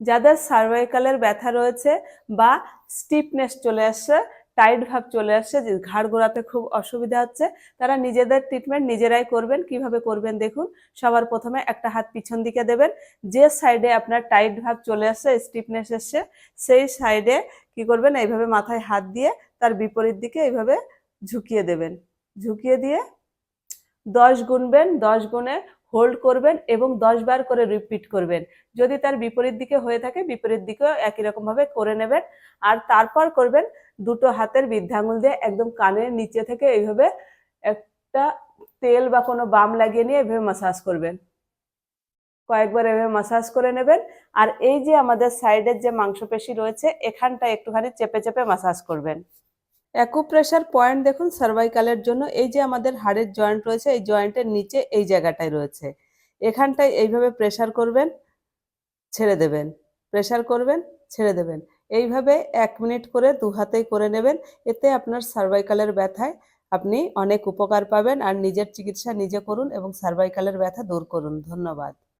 যাদের সার্ভাইকালের ব্যথা রয়েছে বা স্টিফনেস চলে আসছে, টাইট ভাব চলে আসছে, যে ঘাড় গোড়াতে খুব অসুবিধা হচ্ছে, তারা নিজেদের ট্রিটমেন্ট নিজেরাই করবেন। কিভাবে করবেন দেখুন। সবার প্রথমে একটা হাত পিছন দিকে দেবেন। যে সাইডে আপনার টাইট ভাব চলে আসছে, স্টিফনেস এসছে, সেই সাইডে কি করবেন, এইভাবে মাথায় হাত দিয়ে তার বিপরীত দিকে এইভাবে ঝুঁকিয়ে দেবেন। ঝুঁকিয়ে দিয়ে 10 গুনবেন, 10 গুনে হোল্ড করবেন এবং 10 বার করে রিপিট করবেন। যদি তার বিপরীত দিকে হয়ে থাকে, বিপরীত দিকেও একই রকম ভাবে করে নেবেন। আর তারপর করবেন দুটো হাতের বৃদ্ধাঙ্গুল দিয়ে একদম কানের নিচে থেকে এইভাবে একটা তেল বা কোনো বাম লাগিয়ে নিয়ে এইভাবে মাসাজ করবেন। কয়েকবার এভাবে মাসাজ করে নেবেন। আর এই যে আমাদের সাইডের যে মাংসপেশি রয়েছে, এখানটা একটুখানি চেপে চেপে মাসাজ করবেন। অ্যাকুপ্রেশার পয়েন্ট দেখুন সার্ভাইকালের জন্য এই যে আমাদের হাড়ের জয়েন্ট রয়েছে, এই জয়েন্টের নিচে এই জায়গাটায় রয়েছে। এখানটায় এইভাবে প্রেসার করবেন, ছেড়ে দেবেন, প্রেসার করবেন, ছেড়ে দেবেন। এইভাবে 1 মিনিট করে দু হাতেই করে নেবেন। এতে আপনার সার্ভাইকালের ব্যথায় আপনি অনেক উপকার পাবেন। আর নিজের চিকিৎসা নিজে করুন এবং সার্ভাইকালের ব্যথা দূর করুন। ধন্যবাদ।